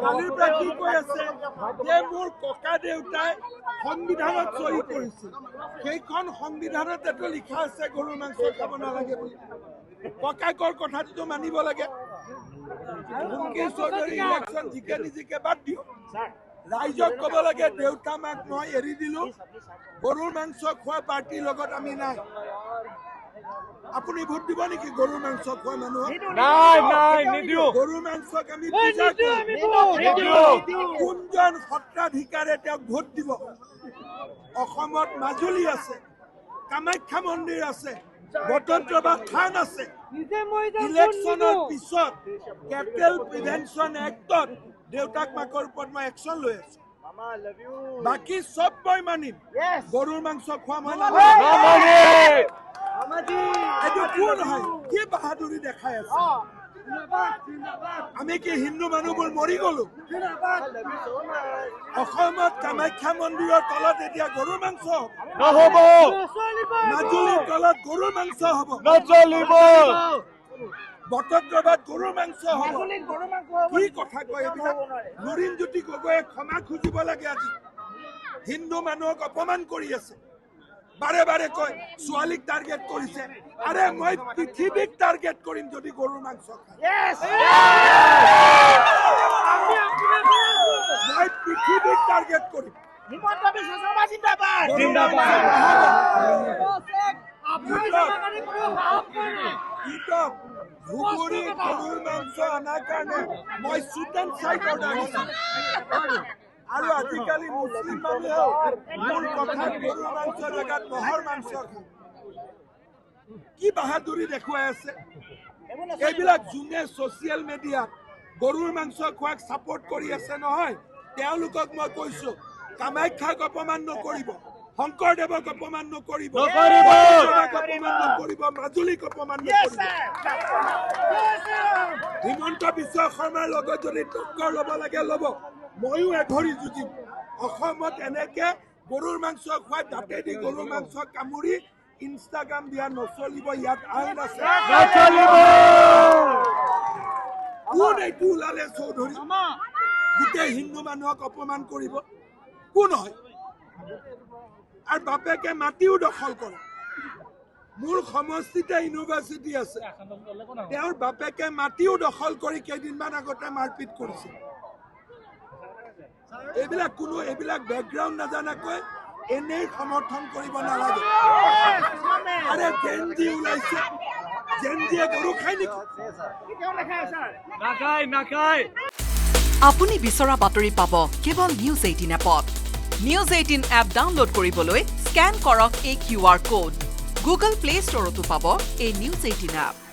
কালিৰ পৰা কি কৈ আছে যে মোৰ ককা দেউতাই সংবিধানত চহী কৰিছিল সেইখন সংবিধানত এটো লিখা আছে গৰুৰ মাংস খাব নালাগে বুলি ককাকৰ কথাটো মানিব লাগে মুকেশ চৌধুৰী ইলেকশ্যন জিকে নিজিকে বাদ দিও ৰাইজক ক'ব লাগে দেউতা মাক মই এৰি দিলো গৰুৰ মাংস খোৱা পাৰ্টিৰ লগত আমি নাই আপুনি ভোট দিব নেকি গৰুৰ মাংস খোৱা মানুহক নাই নিদিও গৰুৰ মাংসক আমি পূজা কৰো কোনজন সত্ৰাধিকাৰে তেওঁক ভোট দিব অসমত মাজুলী আছে কামাখ্যা মন্দিৰ আছে গণতন্ত্ৰবাদ থান আছে ইলেকশ্যনৰ পিছত কেটেল প্ৰিভেনশ্যন এক্টত দেউতাক মাকৰ ওপৰত মই একশ্যন লৈ আছো বাকী সব মই মানিম গৰুৰ মাংস খোৱা মই এইটো কোন হয় কি বাহাদুৰি দেখাই আছে আমি কি হিন্দু মানুহবোৰ মৰি গলো অসমত কামাখ্যা মন্দিৰৰ তলত এতিয়া গৰুৰ মাংস নহব মাজুলীৰ তলত গৰুৰ মাংস হ'ব নচলিব গণতন্ত্ৰবাদ গৰুৰ মাংস হ'ব কি কথা কয় এইবিলাক লুৰিণজ্যোতি গগৈয়ে ক্ষমা খুজিব লাগে আজি হিন্দু মানুহক অপমান কৰি আছে বাৰে বাৰে কয় ছোৱালীক টাৰ্গেট কৰিছে আৰে মই পৃথিৱীক টাৰ্গেট কৰিম যদি গৰুৰ মাংস মই পৃথিৱীক টাৰ্গেট কৰিম ধুবুৰী গৰুৰ মাংস অনাৰ কাৰণে মই শ্বুট এণ্ড চাইট অৰ্ডাৰ দিছো আৰু আজিকালি মুছলিম মানুহেও মোৰ কথাত গৰুৰ মাংসৰ জেগাত মহৰ মাংস কি বাহাদুৰি দেখুৱাই আছে এইবিলাক যোনে ছচিয়েল মিডিয়াত গৰুৰ মাংস খোৱাক ছাপোৰ্ট কৰি আছে নহয় তেওঁলোকক মই কৈছো কামাখ্যাক অপমান নকৰিব শংকৰদেৱক অপমান নকৰিব অপমান নকৰিব মাজুলীক অপমান নকৰিব হিমন্ত বিশ্ব শৰ্মাৰ লগত যদি টক্কৰ ল'ব লাগে ল'ব ময়ো এঘৰি যুঁজিম অসমত এনেকে গৰুৰ মাংস খোৱা দাঁতেদি গৰুৰ মাংস কামুৰি ইনষ্টাগ্ৰাম দিয়া নচলিব ইয়াত আইন আছে কোন এইটো ওলালে চৌধুৰী গোটেই হিন্দু মানুহক অপমান কৰিব কোন হয় আৰু বাপেকে মাটিও দখল কৰে মোৰ সমষ্টিতে ইউনিভাৰ্চিটি আছে তেওঁৰ বাপেকে মাটিও দখল কৰি কেইদিনমান আগতে মাৰপিট কৰিছে এইবিলাক বেকগ্ৰাউণ্ড নাজানাকৈ এনেই সমৰ্থন কৰিব নালাগে আৰে জেনজি ওলাইছে জেনজিয়ে গৰু খাই নেকি নাখায় আপুনি বিচৰা বাতৰি পাব কেৱল নিউজ 18 এপত নিউজ 18 এপ ডাউনলোড কৰিবলৈ স্কেন কৰক এই QR কোড গুগল প্লে ষ্টৰতো পাব এই নিউজ 18 এপ